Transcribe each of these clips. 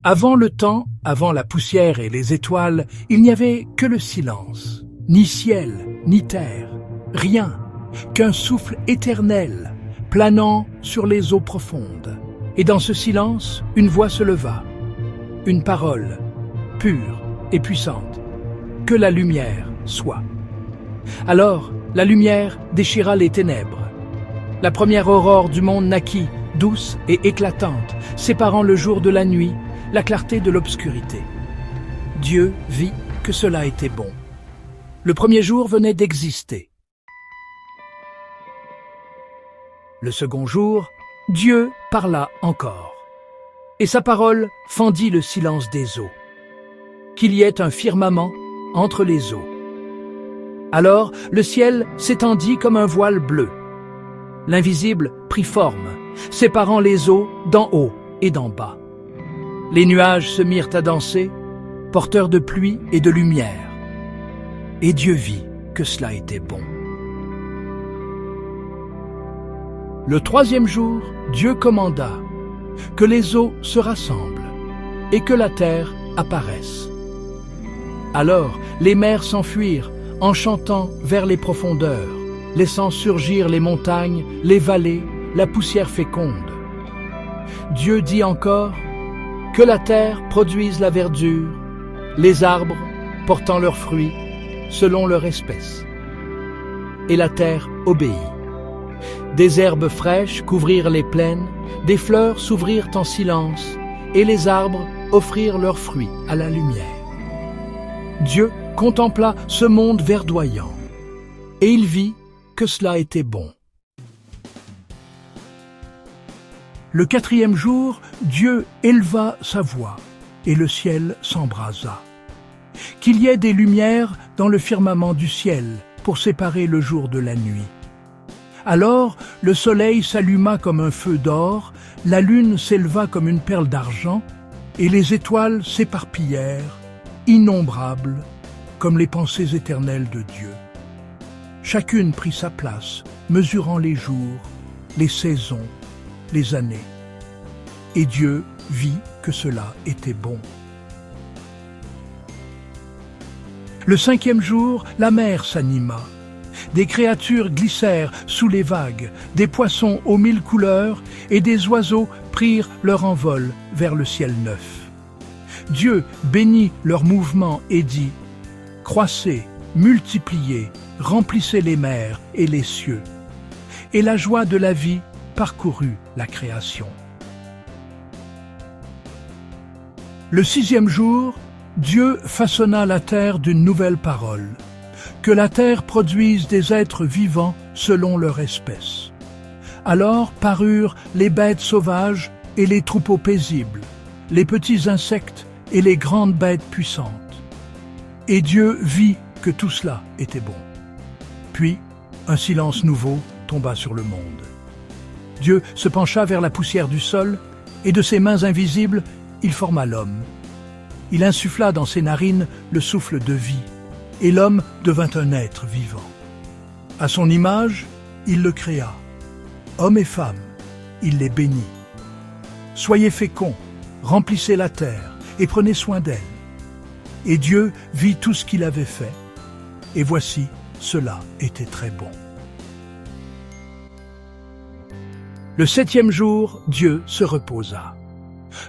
Avant le temps, avant la poussière et les étoiles, il n'y avait que le silence. Ni ciel, ni terre, rien, qu'un souffle éternel, planant sur les eaux profondes. Et dans ce silence, une voix se leva, une parole, pure et puissante, que la lumière soit. Alors, la lumière déchira les ténèbres. La première aurore du monde naquit, douce et éclatante, séparant le jour de la nuit, la clarté de l'obscurité. Dieu vit que cela était bon. Le premier jour venait d'exister. Le second jour, Dieu parla encore. Et sa parole fendit le silence des eaux. Qu'il y ait un firmament entre les eaux. Alors le ciel s'étendit comme un voile bleu. L'invisible prit forme, séparant les eaux d'en haut et d'en bas. Les nuages se mirent à danser, porteurs de pluie et de lumière. Et Dieu vit que cela était bon. Le troisième jour, Dieu commanda que les eaux se rassemblent et que la terre apparaisse. Alors les mers s'enfuirent en chantant vers les profondeurs, laissant surgir les montagnes, les vallées, la poussière féconde. Dieu dit encore que la terre produise la verdure, les arbres portant leurs fruits selon leur espèce. Et la terre obéit. Des herbes fraîches couvrirent les plaines, des fleurs s'ouvrirent en silence, et les arbres offrirent leurs fruits à la lumière. Dieu contempla ce monde verdoyant, et il vit que cela était bon. Le quatrième jour, Dieu éleva sa voix, et le ciel s'embrasa. Qu'il y ait des lumières dans le firmament du ciel pour séparer le jour de la nuit. Alors le soleil s'alluma comme un feu d'or, la lune s'éleva comme une perle d'argent, et les étoiles s'éparpillèrent, innombrables, comme les pensées éternelles de Dieu. Chacune prit sa place, mesurant les jours, les saisons, les années. Et Dieu vit que cela était bon. Le cinquième jour, la mer s'anima. Des créatures glissèrent sous les vagues, des poissons aux 1000 couleurs et des oiseaux prirent leur envol vers le ciel neuf. Dieu bénit leurs mouvements et dit « Croissez, multipliez, remplissez les mers et les cieux. » Et la joie de la vie parcourut la création. Le sixième jour, Dieu façonna la terre d'une nouvelle parole, que la terre produise des êtres vivants selon leur espèce. Alors parurent les bêtes sauvages et les troupeaux paisibles, les petits insectes et les grandes bêtes puissantes. Et Dieu vit que tout cela était bon. Puis, un silence nouveau tomba sur le monde. Dieu se pencha vers la poussière du sol, et de ses mains invisibles, il forma l'homme. Il insuffla dans ses narines le souffle de vie, et l'homme devint un être vivant. À son image, il le créa. Hommes et femmes, il les bénit. Soyez féconds, remplissez la terre, et prenez soin d'elle. Et Dieu vit tout ce qu'il avait fait, et voici, cela était très bon. Le septième jour, Dieu se reposa.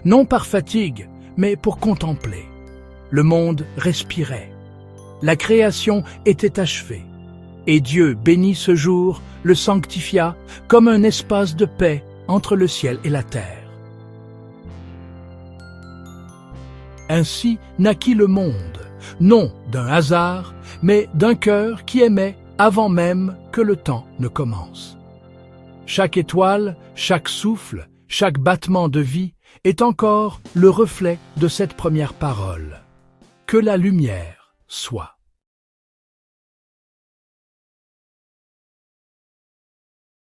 Non par fatigue, mais pour contempler. Le monde respirait. La création était achevée. Et Dieu bénit ce jour, le sanctifia comme un espace de paix entre le ciel et la terre. Ainsi naquit le monde, non d'un hasard, mais d'un cœur qui aimait avant même que le temps ne commence. Chaque étoile, chaque souffle, chaque battement de vie est encore le reflet de cette première parole. Que la lumière soit.